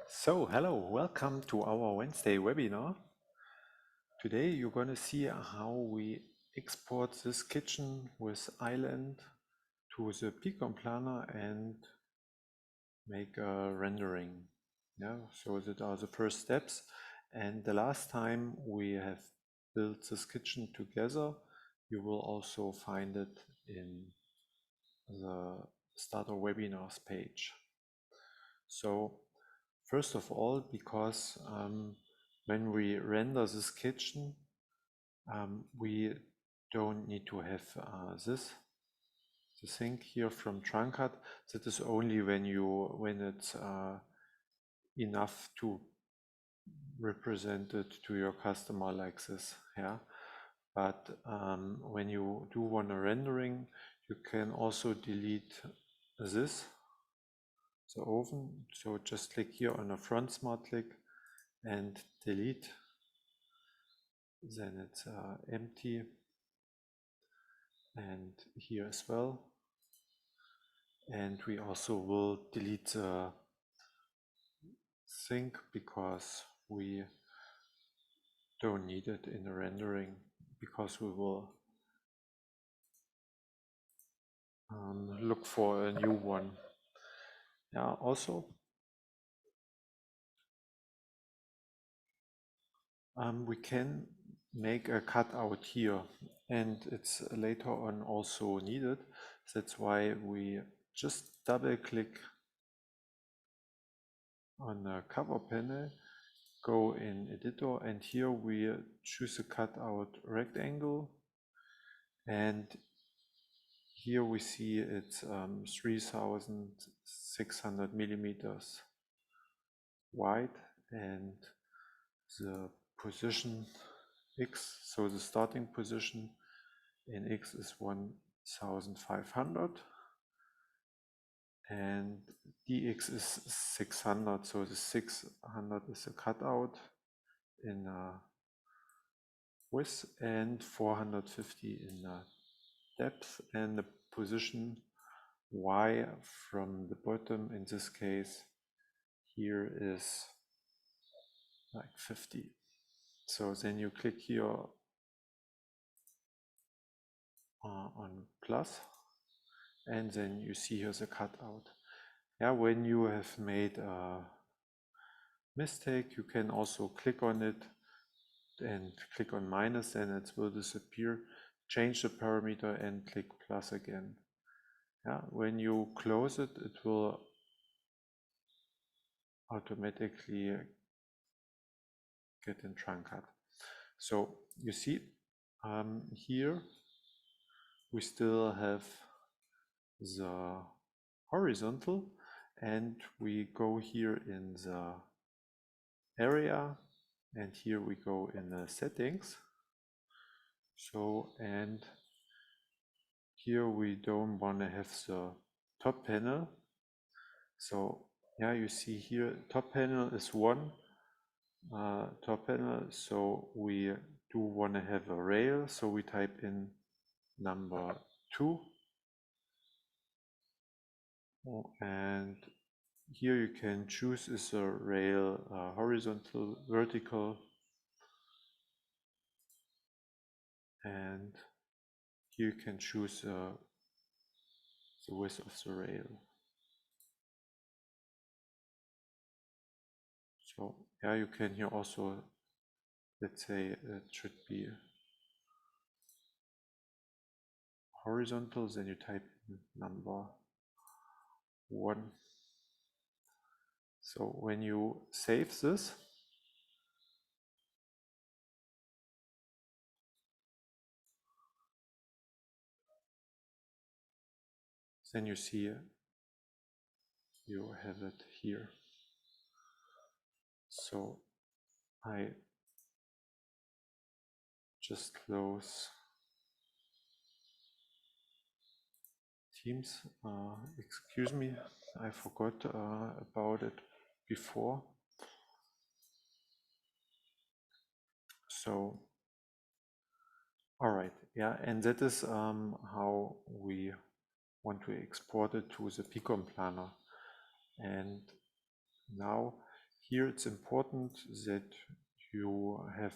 So, hello, welcome to our Wednesday webinar. Today you're going to see how we export this kitchen with Island to the pCon.planner and make a rendering. So that are the first steps. And the last time we have built this kitchen together, you will also find it in the Starter Webinars page. So first of all, because when we render this kitchen, we don't need to have this thing here from TrunCAD. That is only when it's enough to represent it to your customer like this. Yeah, but when you do want a rendering, you can also delete this, the oven. So just click here on a front smart click and delete. Then it's empty, and here as well. And we also will delete the sink because we don't need it in the rendering, because we will look for a new one. Yeah, also we can make a cutout here, and it's later on also needed. That's why we just double click on the cover panel, go in editor, and here we choose a cutout rectangle, and here we see it's 3600 millimeters wide, and the position X, so the starting position in X is 1500, and dx is 600, so the 600 is a cutout in width and 450 in depth, and the position Y from the bottom in this case here is like 50. So then you click here on plus, and then you see here's a cutout. Yeah, when you have made a mistake, you can also click on it and click on minus, and it will disappear. Change the parameter and click plus again. Yeah, when you close it, it will automatically get in TrunCAD. So you see here we still have the horizontal, and we go here in the area, and here we go in the settings. So, and here we don't want to have the top panel. So yeah, you see here top panel is one top panel, so we do want to have a rail, so we type in number 2, and here you can choose is a rail horizontal, vertical, and here you can choose the width of the rail. So yeah, you can here also, let's say it should be horizontal, then you type in number 1. So when you save this, then you see you have it here. So I just close Teams. Excuse me, I forgot about it before. So, all right, yeah, and that is how we want to export it to the pCon.planner. And now here it's important that you have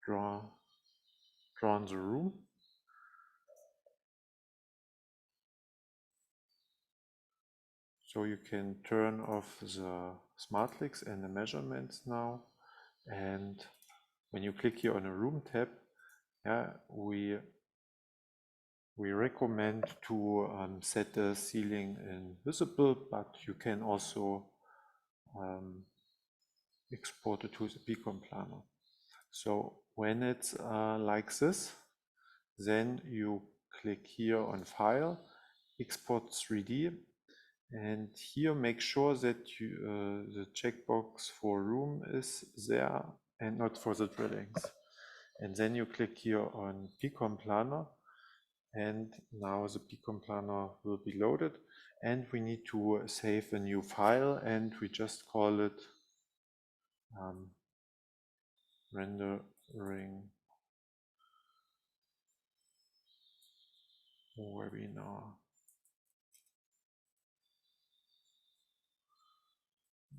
drawn the room. So you can turn off the smart clicks and the measurements now. And when you click here on a room tab, yeah, we recommend to set the ceiling invisible, but you can also export it to the pCon.planner. So when it's like this, then you click here on File, Export 3D, and here make sure that the checkbox for room is there and not for the drillings. And then you click here on pCon.planner, and now the pCon.planner will be loaded, and we need to save a new file, and we just call it rendering webinar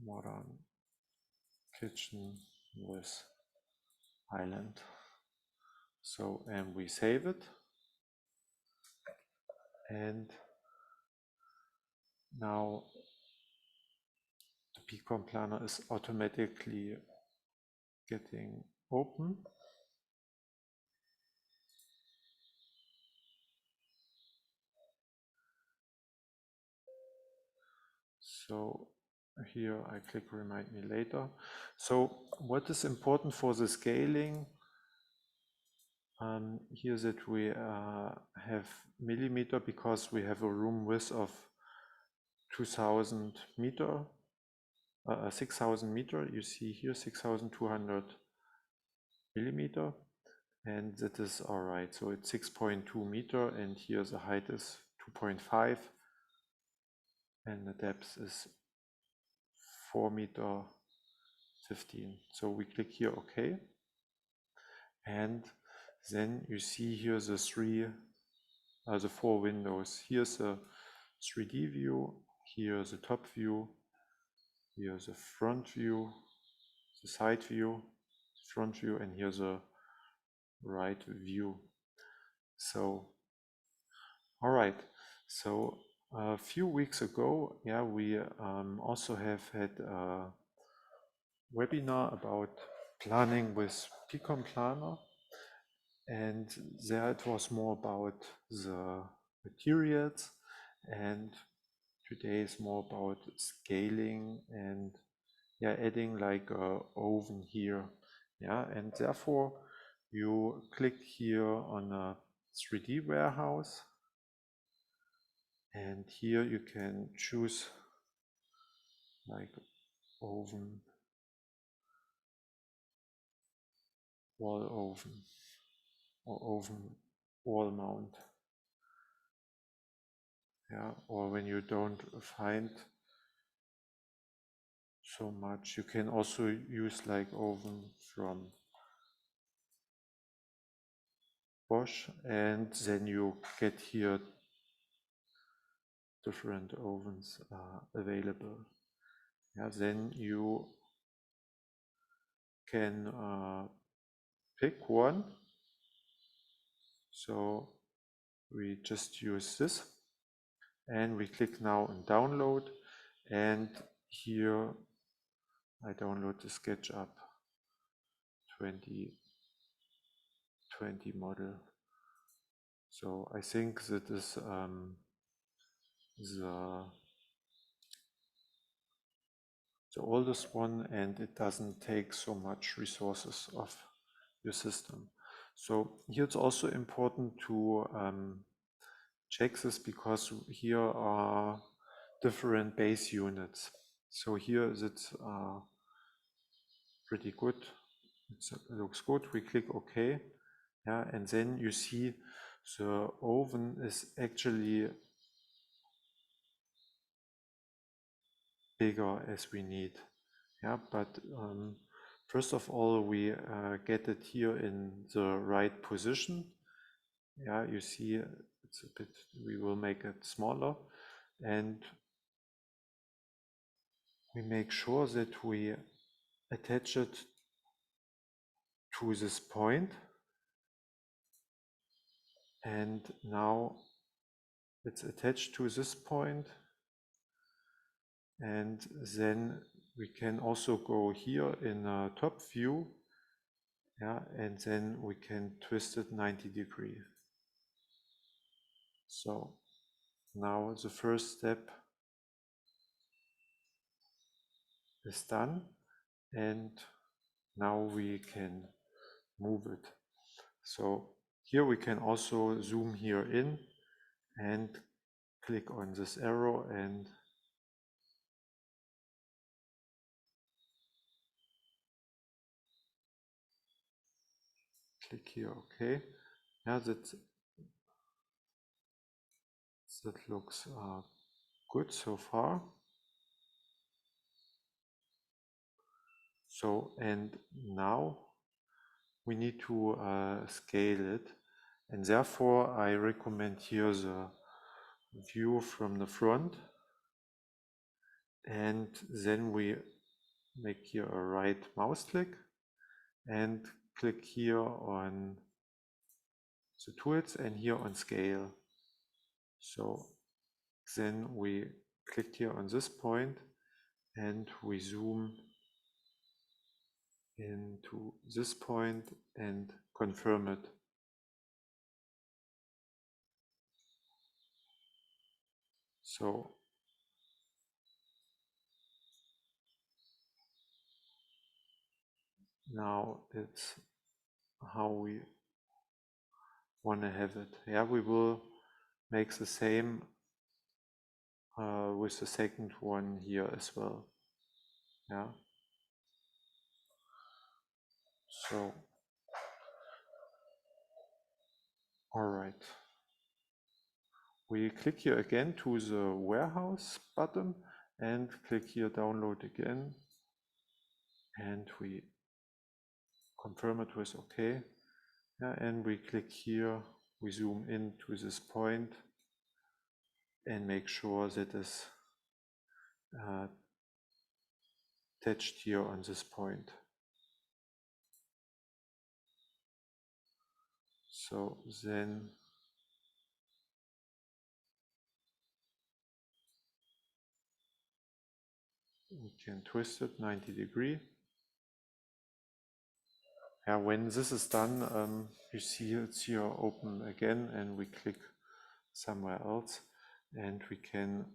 modern kitchen with island. So, and we save it, and now the pCon.planner is automatically getting open. So here I click remind me later. So what is important for the scaling? Here that we have millimeter because we have a room width of 2000 meter, 6000 meter. You see here 6200 millimeter, and that is all right. So it's 6.2 meter, and here the height is 2.5, and the depth is 4 meter 15. So we click here OK, and then you see here the four windows. Here's a 3D view, here's the top view, here's the front view, the side view, front view, and here's a right view. So, all right. So a few weeks ago, yeah, we also have had a webinar about planning with pCon.planner, and there it was more about the materials, and today is more about scaling and yeah, adding like a oven here. Yeah, and therefore you click here on a 3D warehouse, and here you can choose like oven, wall oven, or oven wall mount. Yeah, or when you don't find so much, you can also use like oven from Bosch, and then you get here different ovens available. Yeah, then you can pick one. So we just use this, and we click now on download, and here I download the SketchUp 2020 model. So I think that is the oldest one, and it doesn't take so much resources of your system. So here it's also important to check this, because here are different base units. So here it's pretty good. It looks good. We click OK. Yeah, and then you see the oven is actually bigger as we need. Yeah, but first of all, we get it here in the right position. Yeah, you see it's a bit, we will make it smaller, and we make sure that we attach it to this point, and now it's attached to this point, and then we can also go here in a top view, yeah, and then we can twist it 90 degrees. So now the first step is done, and now we can move it. So here we can also zoom here in and click on this arrow and click here, okay. Yeah, that looks good so far. So, and now we need to scale it, and therefore I recommend here the view from the front, and then we make here a right mouse click and click here on the tools and here on scale. So then we click here on this point and we zoom into this point and confirm it. So now it's how we want to have it. Yeah, we will make the same with the second one here as well. Yeah. So, all right. We click here again to the warehouse button and click here download again, and we confirm it with OK. Yeah, and we click here, we zoom in to this point and make sure that is attached here on this point. So then we can twist it 90 degrees. Yeah, when this is done, you see it's here open again, and we click somewhere else, and we can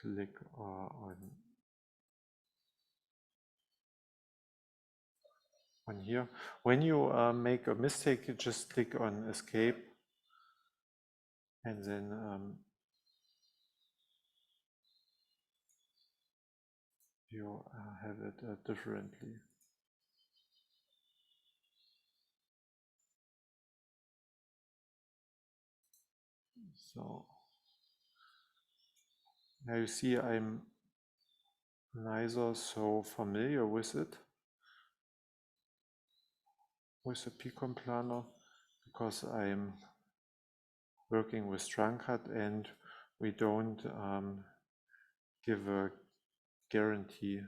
click on here. When you make a mistake, you just click on escape, and then you have it differently. So now you see I'm neither so familiar with it, with the pCon.planner, because I'm working with TrunCAD and we don't give a guarantee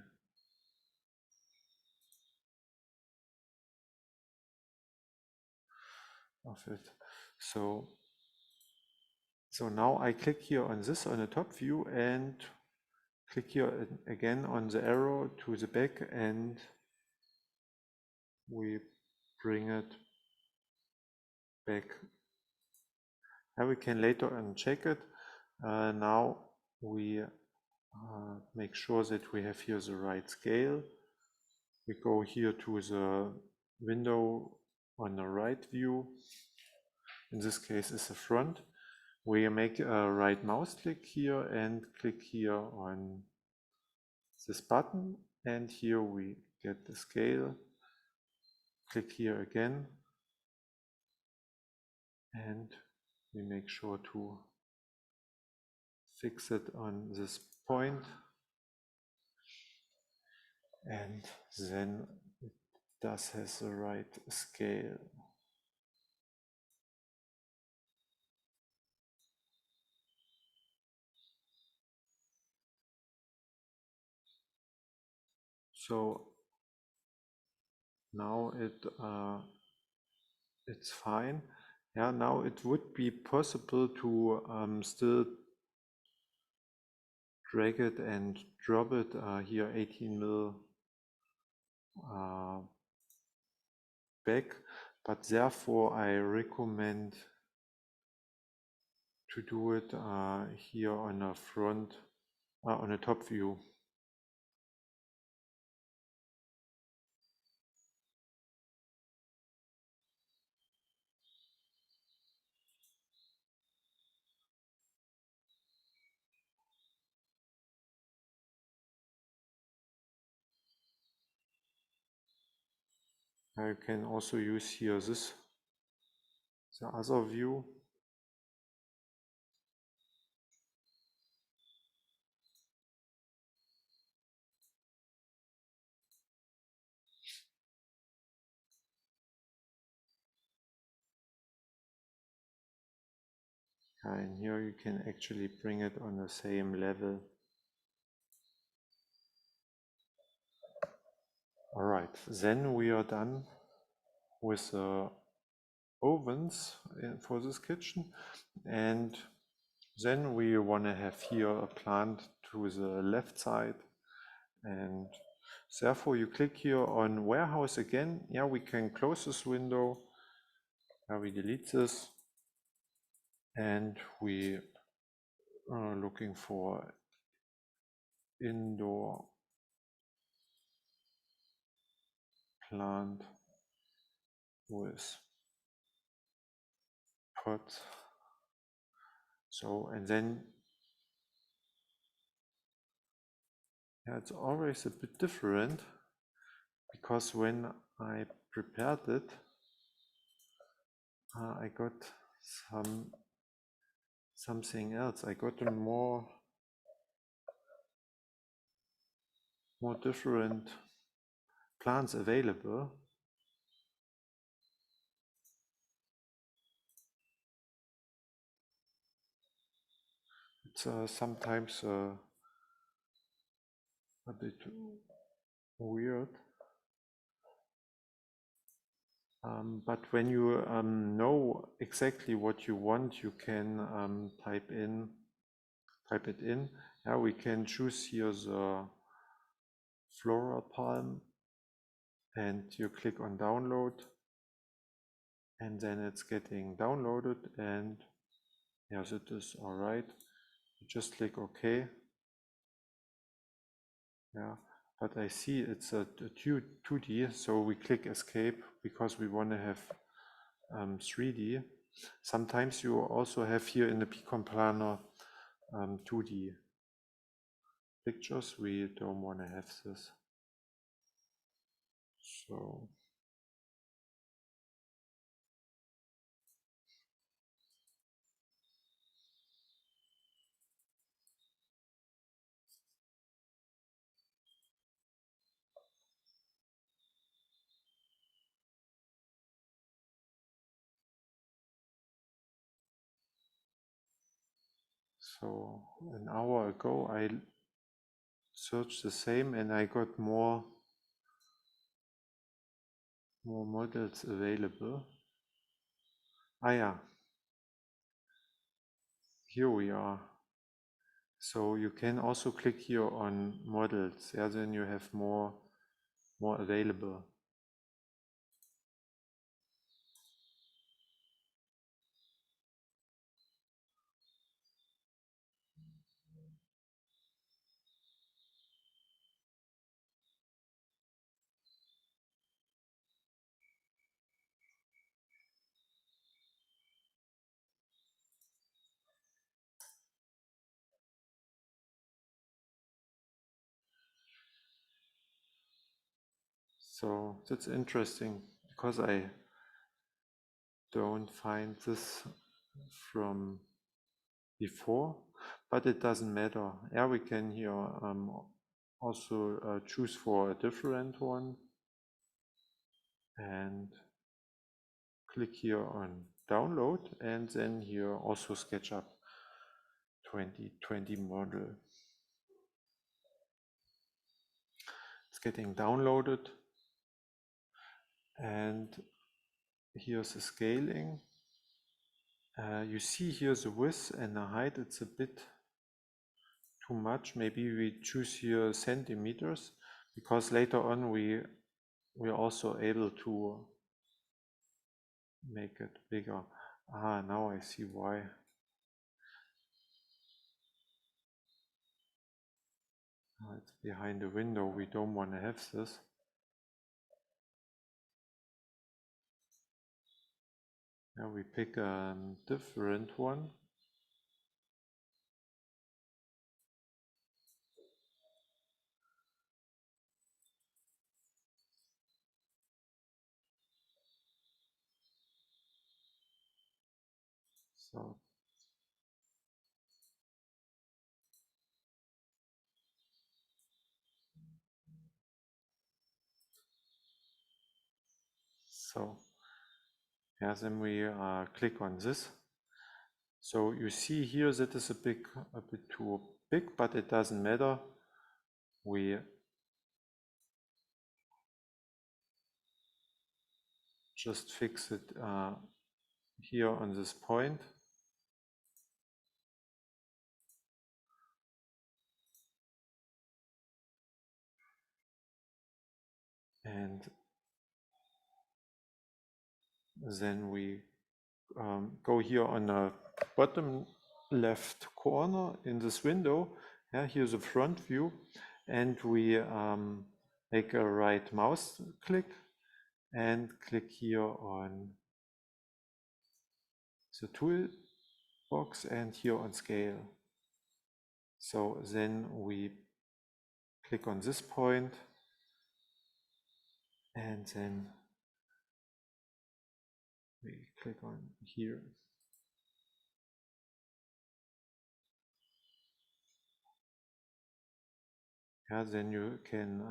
of it. So now I click here on this on the top view and click here again on the arrow to the back, and we bring it back. Now we can later uncheck it. Now we make sure that we have here the right scale. We go here to the window on the right view. In this case is the front. We make a right mouse click here and click here on this button, and here we get the scale. Click here again, and we make sure to fix it on this point, and then it does has the right scale. So now it's fine. Yeah, now it would be possible to still drag it and drop it here 18 mil back, but therefore I recommend to do it here on a front, on a top view. I can also use here the other view. And here you can actually bring it on the same level. All right, then we are done with the ovens for this kitchen, and then we want to have here a plant to the left side, and therefore you click here on warehouse again. Yeah, we can close this window. We delete this, and we are looking for indoor plant with pot. So, and then yeah, it's always a bit different, because when I prepared it, I got something else. I got a more different plants available. It's sometimes a bit weird. But when you know exactly what you want, you can type it in. Yeah, we can choose here the floral palm, and you click on download, and then it's getting downloaded, and yes, it is all right. You just click OK. Yeah, but I see it's a 2D, so we click escape because we want to have 3D. Sometimes you also have here in the pCon.planner 2D pictures. We don't want to have this. So an hour ago I searched the same, and I got more models available. Yeah, here we are. So you can also click here on models. Yeah, then you have more available. So that's interesting, because I don't find this from before, but it doesn't matter. Yeah, we can here also choose for a different one, and click here on download, and then here also SketchUp 2020 model. It's getting downloaded, and here's the scaling. You see here the width and the height, it's a bit too much. Maybe we choose here centimeters, because later on we're also able to make it bigger. Now I see why. It's behind the window. We don't want to have this. Now we pick a different one. So yeah, then we click on this. So you see here that is a bit too big, but it doesn't matter. We just fix it here on this point. And then we go here on the bottom left corner in this window. Yeah, here's the front view, and we make a right mouse click and click here on the toolbox and here on scale. So then we click on this point, and then we click on here. Yeah, then you can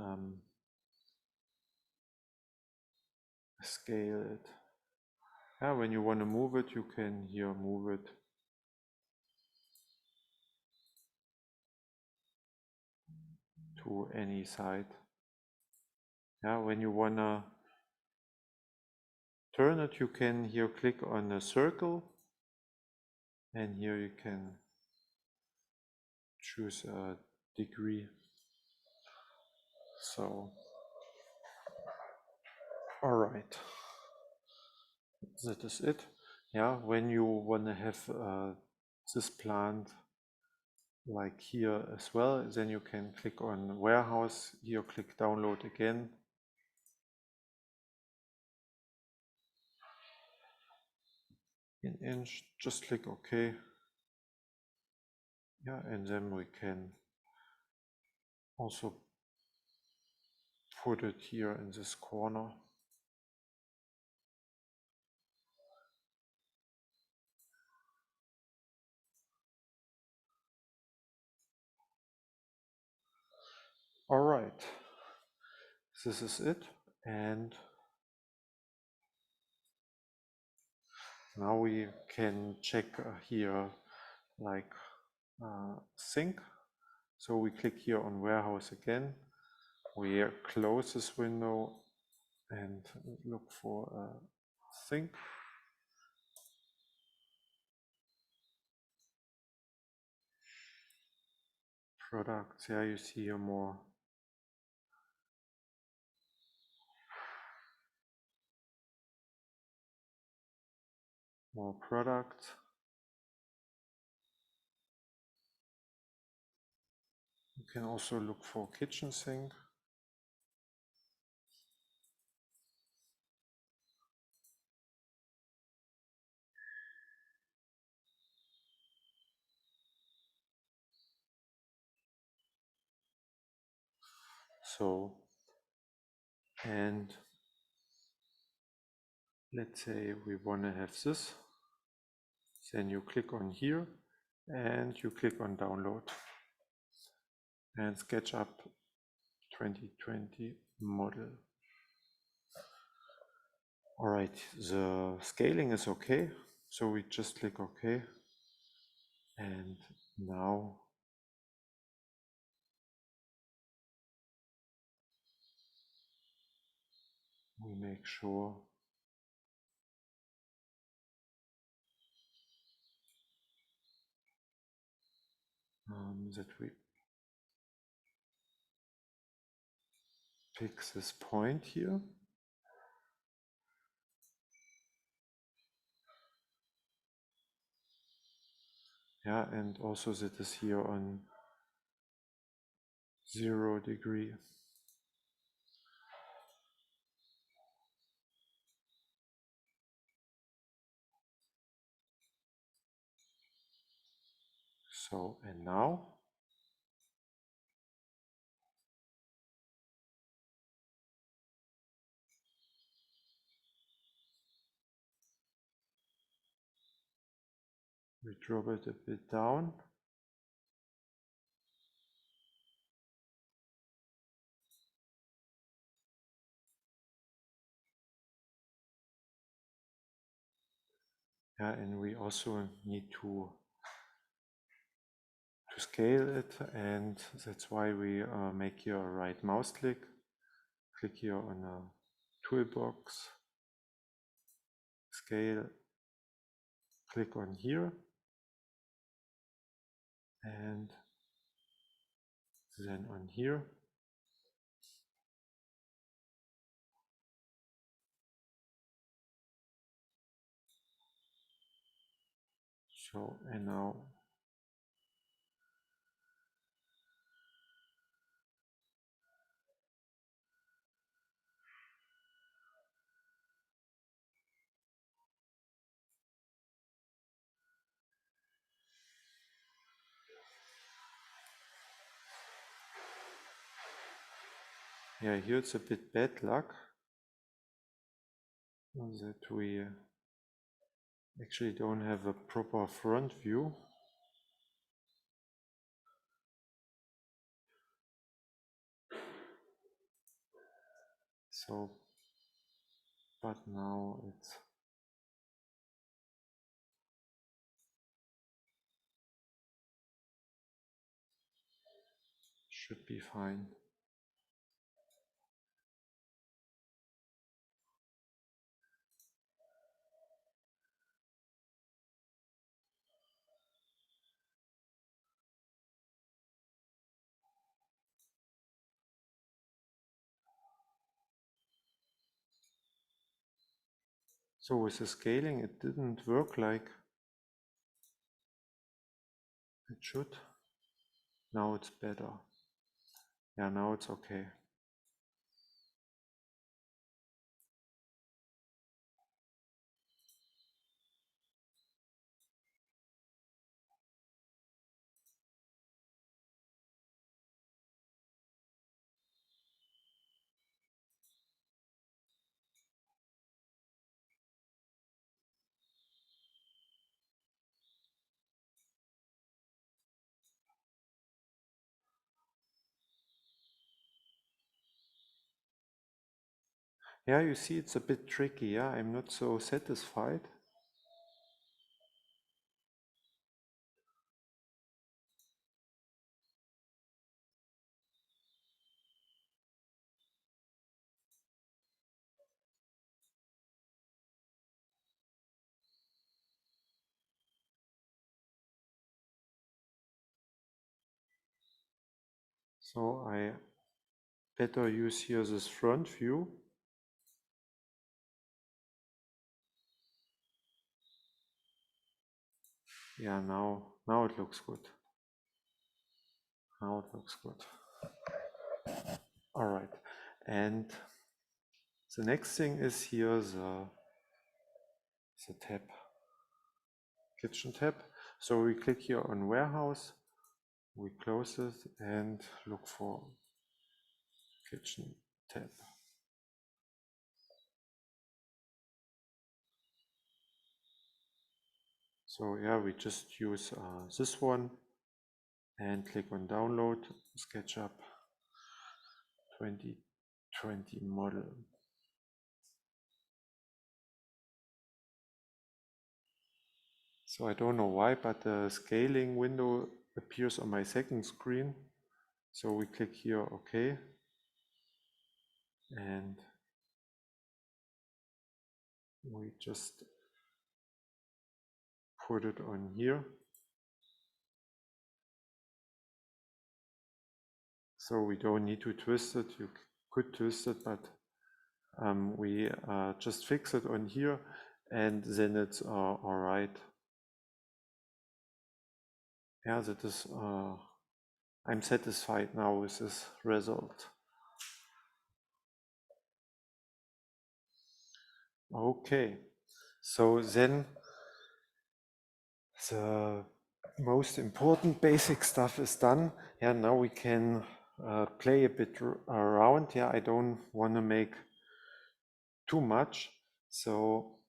scale it. Yeah, when you want to move it, you can here move it to any side. Yeah, when you want to turn it, you can here click on a circle, and here you can choose a degree. So, all right, that is it. Yeah, when you want to have this plant like here as well, then you can click on warehouse, here click download again. In inch, just click OK. Yeah, and then we can also put it here in this corner. All right, this is it. And now we can check here like sync. So we click here on warehouse again. We close this window and look for sync. Products, yeah, you see here more products. You can also look for kitchen sink. So, and let's say we want to have this, then you click on here and you click on download, and SketchUp 2020 model. All right, the scaling is okay, so we just click OK, and now we make sure that we pick this point here. Yeah, and also that is here on 0 degree. So, and now we drop it a bit down. Yeah, and we also need to scale it, and that's why we make here a right mouse click here on a toolbox, scale, click on here, and then on here. So, and now yeah, here it's a bit bad luck that we actually don't have a proper front view. So, but now it should be fine. So with the scaling, it didn't work like it should. Now it's better. Yeah, now it's okay. Yeah, you see it's a bit tricky. Yeah, I'm not so satisfied. So I better use here this front view. Yeah, now it looks good. Now it looks good. All right, and the next thing is here the tab, kitchen tab. So we click here on warehouse, we close it and look for kitchen tab. So yeah, we just use this one and click on download SketchUp 2020 model. So I don't know why, but the scaling window appears on my second screen. So we click here OK, and we just put it on here. So we don't need to twist it. You could twist it, but we just fix it on here, and then it's all right. Yeah, that is, I'm satisfied now with this result. Okay, so then the most important basic stuff is done. Yeah, now we can play a bit around. Yeah, I don't want to make too much, so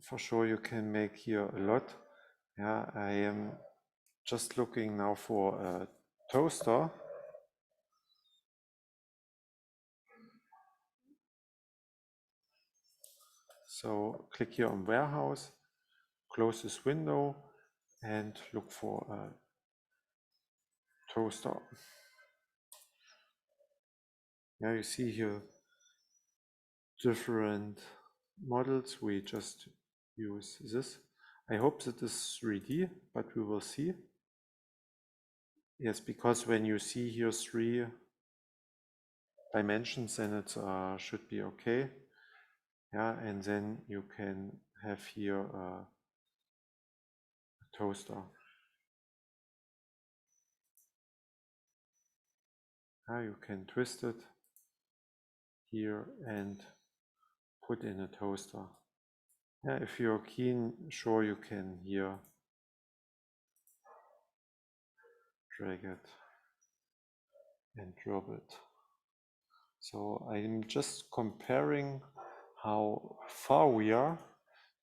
for sure you can make here a lot. Yeah, I am just looking now for a toaster. So click here on warehouse, close this window, and look for a toaster. Yeah, you see here different models. We just use this. I hope that is 3D, but we will see. Yes, because when you see here 3 dimensions, then it should be okay. Yeah, and then you can have here a toaster. You can twist it here and put in a toaster. Yeah, if you're keen, sure you can here drag it and drop it. So I'm just comparing how far we are,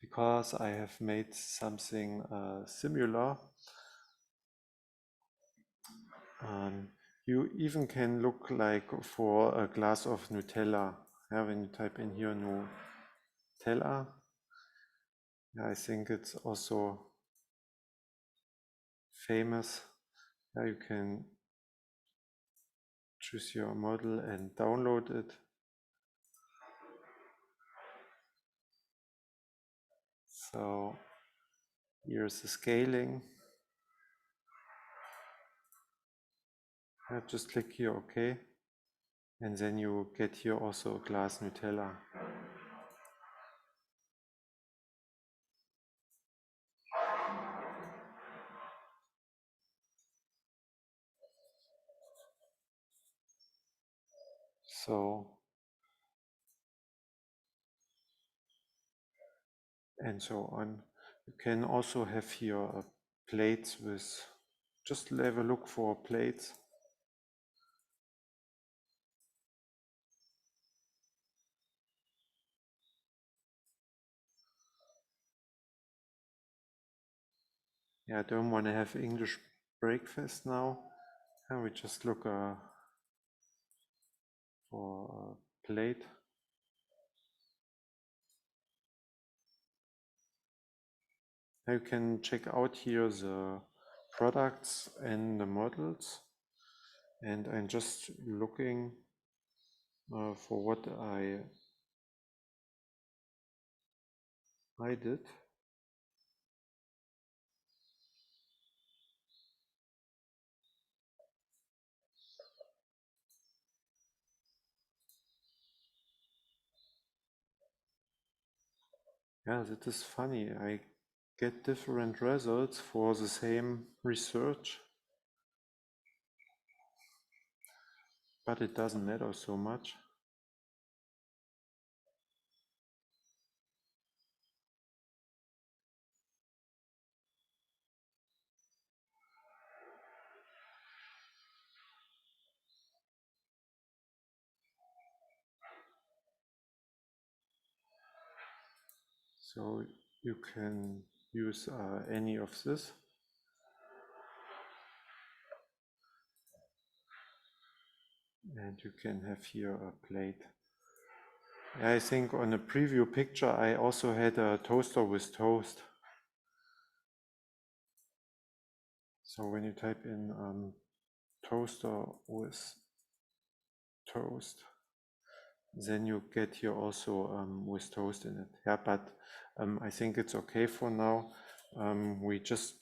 because I have made something similar. You even can look like for a glass of Nutella. Yeah, when you type in here Nutella, yeah, I think it's also famous. Yeah, you can choose your model and download it. So here's the scaling. Just click here OK, and then you get here also a glass Nutella. So, and so on. You can also have here plates with, just have a look for plates. Yeah, I don't want to have English breakfast now. And we just look for a plate. Now you can check out here the products and the models. And I'm just looking for what I did. Yeah, that is funny. I get different results for the same research, but it doesn't matter so much. So you can use any of this. And you can have here a plate. I think on a preview picture, I also had a toaster with toast. So when you type in toaster with toast, then you get here also with toast in it. Yeah, but I think it's okay for now. We just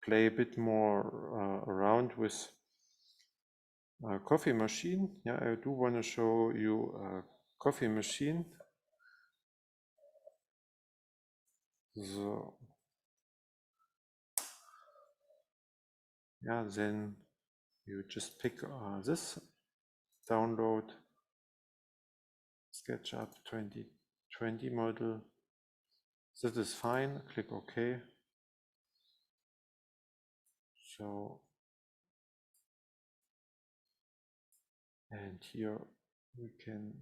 play a bit more around with a coffee machine. Yeah, I do want to show you a coffee machine. So yeah, then you just pick this, download SketchUp 2020 model. This is fine, click OK. So, and here we can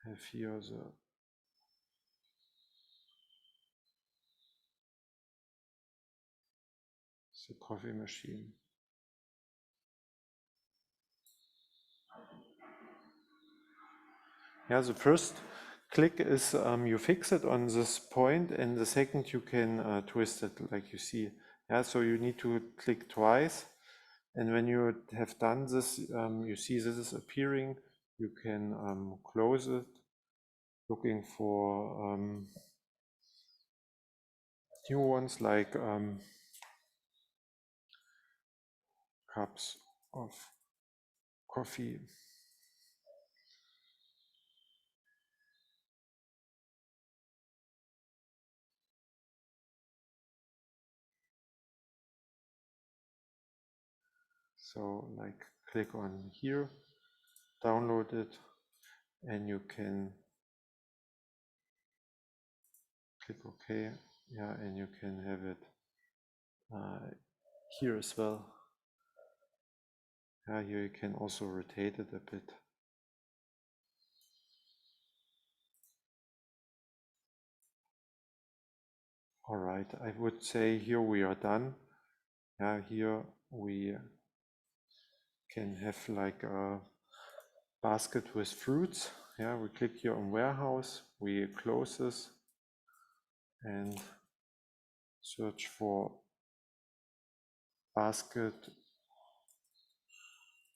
have here the coffee machine. Yeah, the first click is you fix it on this point, and the second you can twist it like you see. Yeah, so you need to click twice, and when you have done this, you see this is appearing. You can close it, looking for new ones like cups of coffee. So like click on here, download it, and you can click OK. Yeah, and you can have it here as well. Yeah, here you can also rotate it a bit. All right, I would say here we are done. Yeah, here we can have like a basket with fruits. Yeah, we click here on warehouse, we close this and search for basket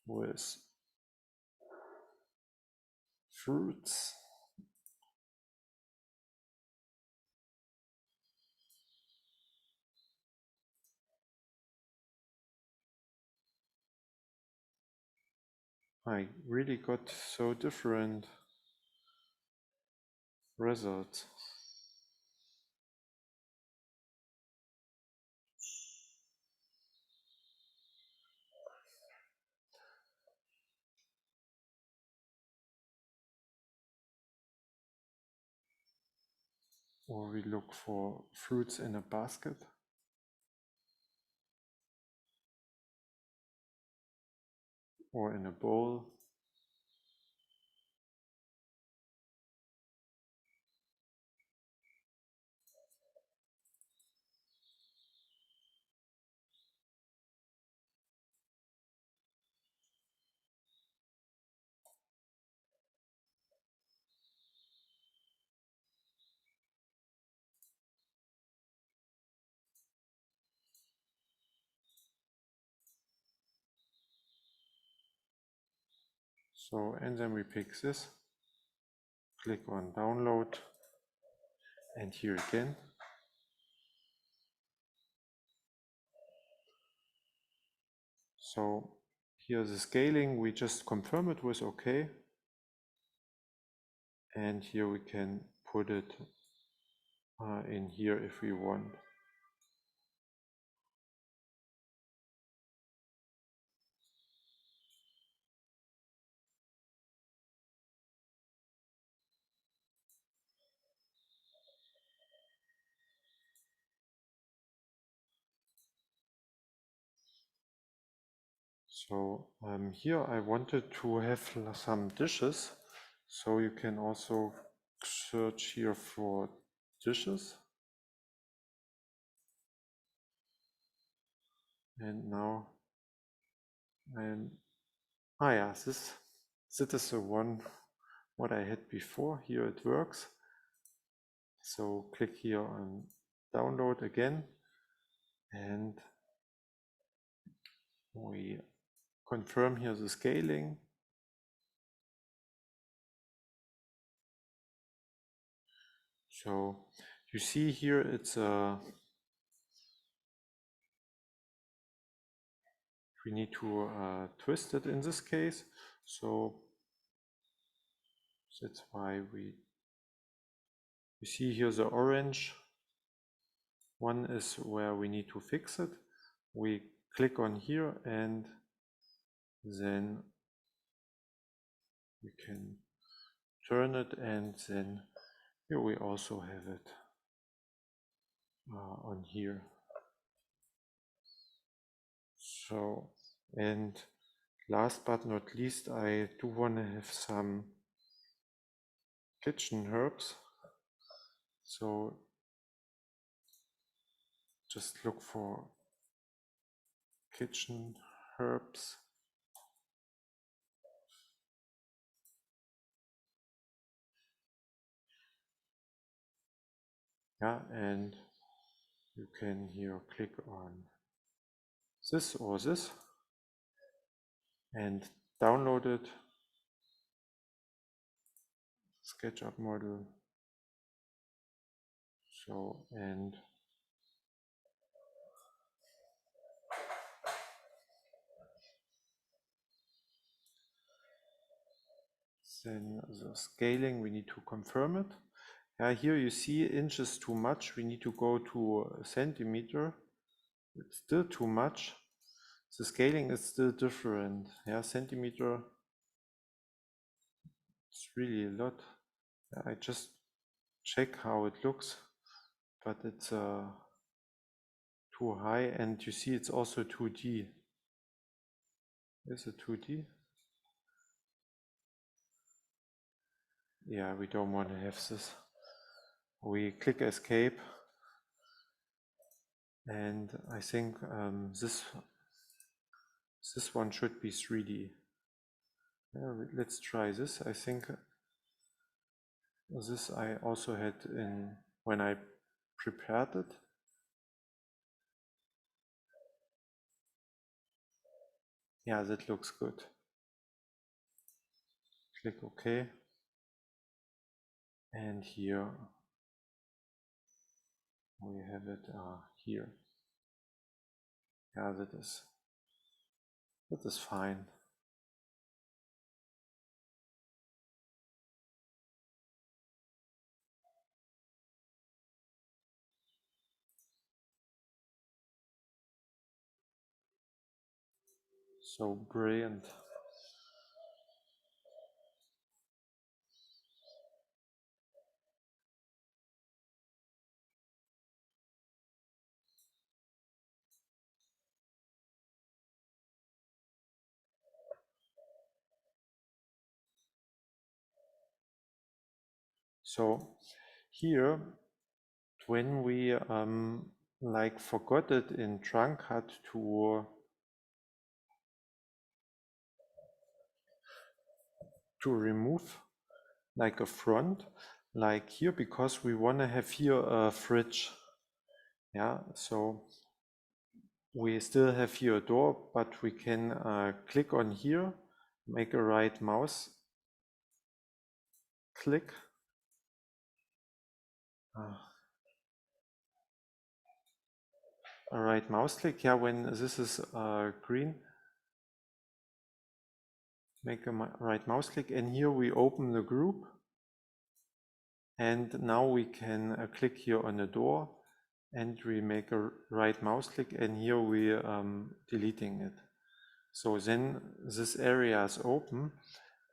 with fruits. I really got so different results. Or we look for fruits in a basket. Or in a bowl. So, and then we pick this, click on download, and here again. So here the scaling, we just confirm it with OK. And here we can put it in here if we want. So here I wanted to have some dishes. So you can also search here for dishes. And now yeah, this is the one what I had before. Here it works. So click here on download again, and we confirm here the scaling. So you see here it's we need to twist it in this case, so that's why you see here the orange one is where we need to fix it. We click on here and then we can turn it, and then here we also have it on here. So, and last but not least, I do want to have some kitchen herbs. So just look for kitchen herbs. Yeah, and you can here click on this or this and download it. SketchUp model. So, and then the scaling, we need to confirm it. Here you see inches too much. We need to go to a centimeter. It's still too much. The scaling is still different. Centimeter. It's really a lot. I just check how it looks, but it's too high, and you see it's also 2D. Is it 2D? Yeah, we don't want to have this. We click escape, and I think this one should be 3D. Let's try this. I think this I also had in when I prepared it. Yeah, that looks good. Click OK. And here we have it here. Yeah, that is fine. So brilliant. So here, when we like forgot it in TrunCAD to remove like a front, like here, because we want to have here a fridge. Yeah, so we still have here a door, but we can click on here, make a right mouse click. A right mouse click. Yeah, when this is green, make a right mouse click, and here we open the group. And now we can click here on the door, and we make a right mouse click, and here we deleting it. So then this area is open,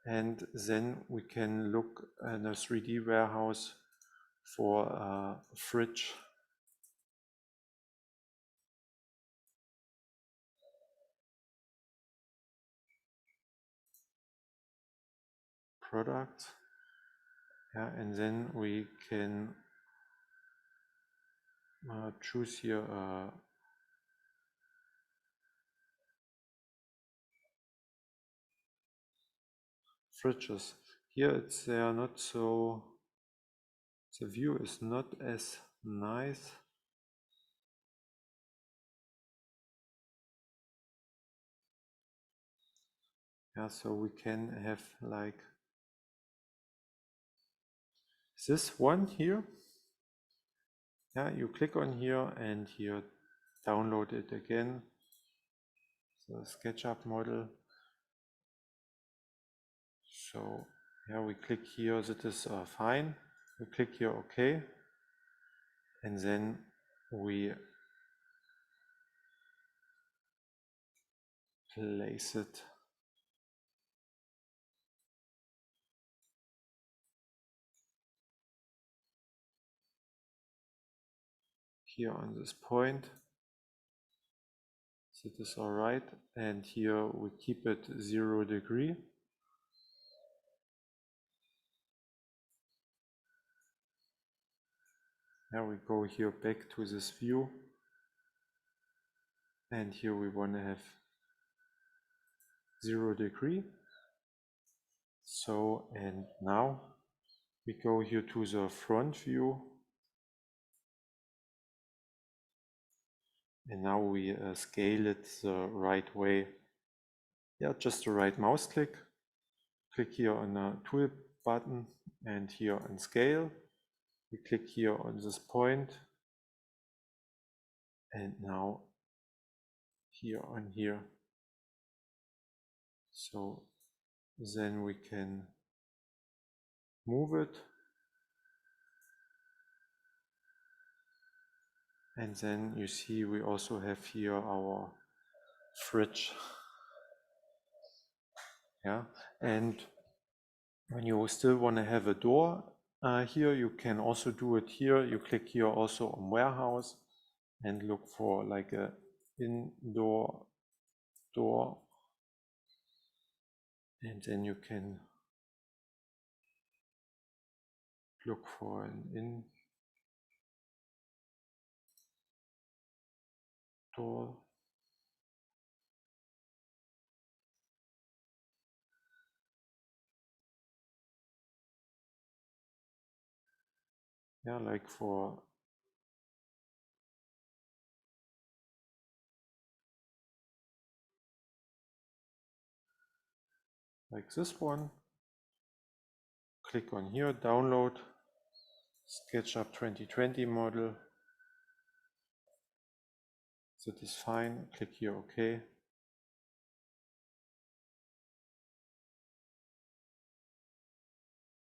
and then we can look in a 3D warehouse for a fridge. Product. Yeah, and then we can choose here fridges. Here they are not so, the view is not as nice. Yeah, so we can have like this one here. Yeah, you click on here and here download it again, the SketchUp model. So yeah, we click here, that is fine. We click here OK, and then we place it here on this point. That is all right, and here we keep it 0 degree. Now we go here back to this view, and here we want to have 0 degree. So, and now we go here to the front view, and now we scale it the right way. Yeah, just the right mouse click. Click here on the tool button and here on scale. We click here on this point, and now here on here. So then we can move it, and then you see we also have here our fridge. Yeah, and when you still want to have a door here, you can also do it here. You click here also on warehouse and look for like a indoor door, and then you can look for an indoor. Yeah, like for like this one. Click on here, download SketchUp 2020 model. That is fine. Click here OK.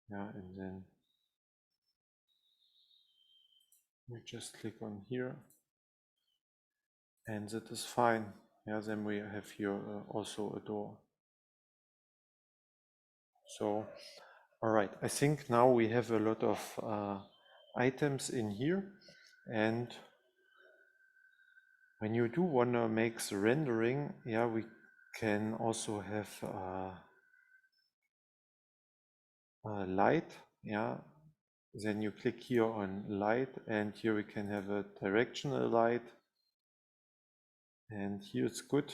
Yeah, and then we just click on here, and that is fine. Yeah, then we have here also a door. So, all right, I think now we have a lot of items in here, and when you do want to make the rendering, yeah, we can also have light. Yeah, then you click here on light, and here we can have a directional light, and here it's good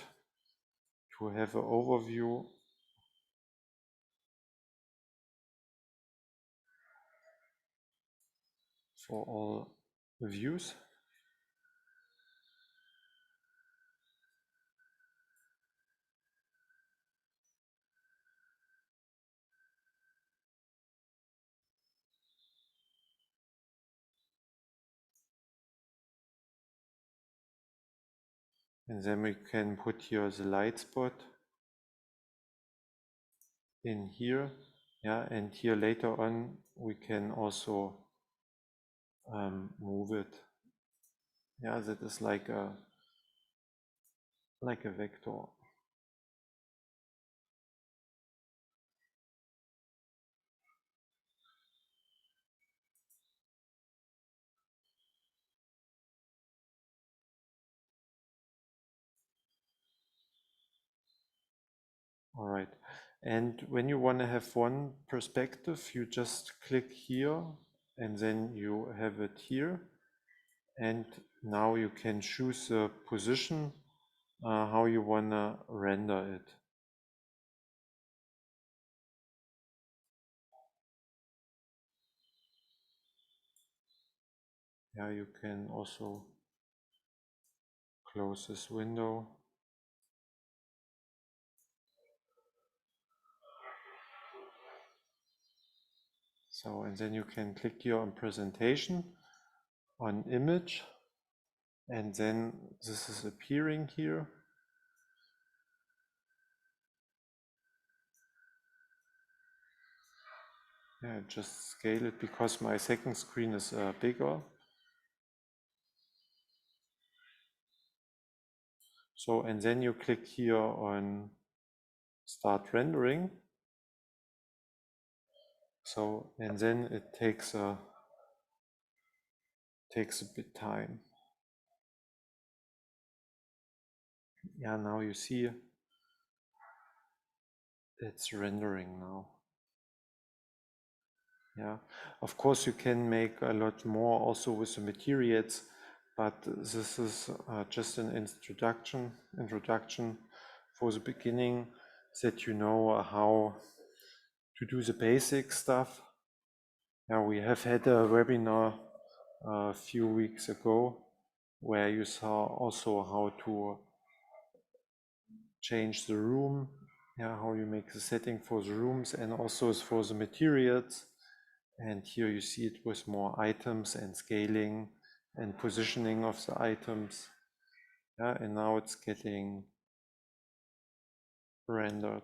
to have an overview for all views. And then we can put here the light spot in here. Yeah, and here later on we can also move it. Yeah, that is like a vector. All right. And when you want to have one perspective, you just click here, and then you have it here. And now you can choose the position, how you want to render it. Yeah, you can also close this window. So, and then you can click here on presentation, on image, and then this is appearing here. Yeah, just scale it because my second screen is bigger. So, and then you click here on start rendering. So, and then it takes a bit time. Yeah, now you see it's rendering now. Yeah, of course you can make a lot more also with the materials, but this is just an introduction for the beginning, that you know how to do the basic stuff. Yeah, we have had a webinar a few weeks ago where you saw also how to change the room, yeah, how you make the setting for the rooms and also for the materials. And here you see it with more items and scaling and positioning of the items. Yeah, and now it's getting rendered.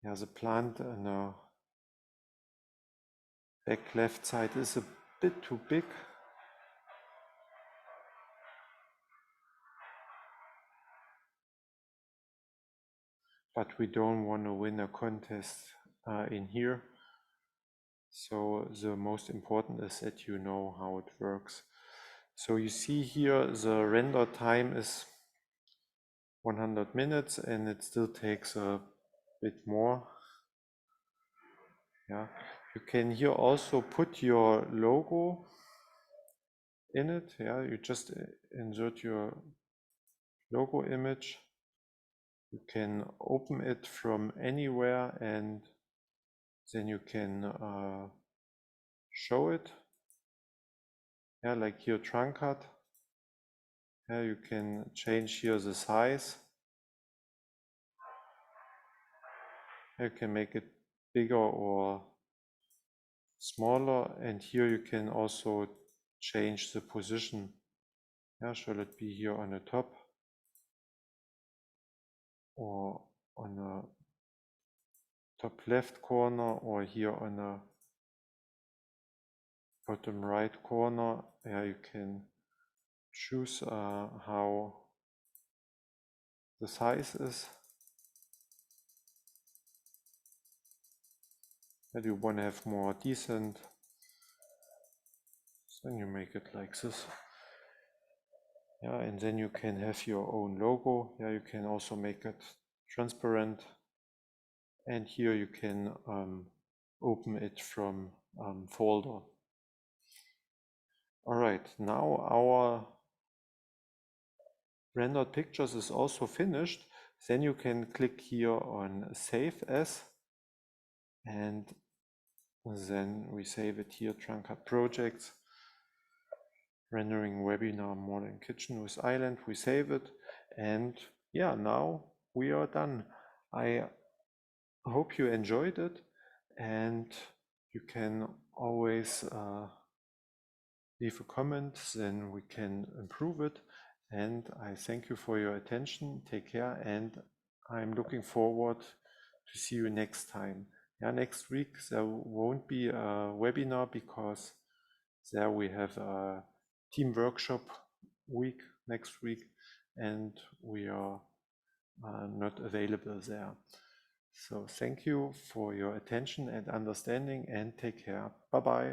Yeah, the plant on the back left side is a bit too big. But we don't want to win a contest in here. So the most important is that you know how it works. So you see here the render time is 100 minutes and it still takes a bit more. Yeah, you can here also put your logo in it. Yeah, you just insert your logo image. You can open it from anywhere and then you can show it. Yeah, like here TrunCAD. Yeah, you can change here the size. You can make it bigger or smaller, and here you can also change the position. Yeah, shall it be here on the top or on the top left corner or here on the bottom right corner? Yeah, you can choose how the size is. That you want to have more decent, then you make it like this. Yeah, and then you can have your own logo. Yeah, you can also make it transparent. And here you can open it from folder. All right, now our rendered pictures is also finished. Then you can click here on Save As, and then we save it here, TrunCAD Projects, rendering webinar modern kitchen with island. We save it, and yeah, now we are done. I hope you enjoyed it, and you can always leave a comment, then we can improve it. And I thank you for your attention. Take care, and I'm looking forward to see you next time. Yeah, next week there won't be a webinar because there we have a team workshop week next week, and we are not available there. So thank you for your attention and understanding, and take care. Bye-bye.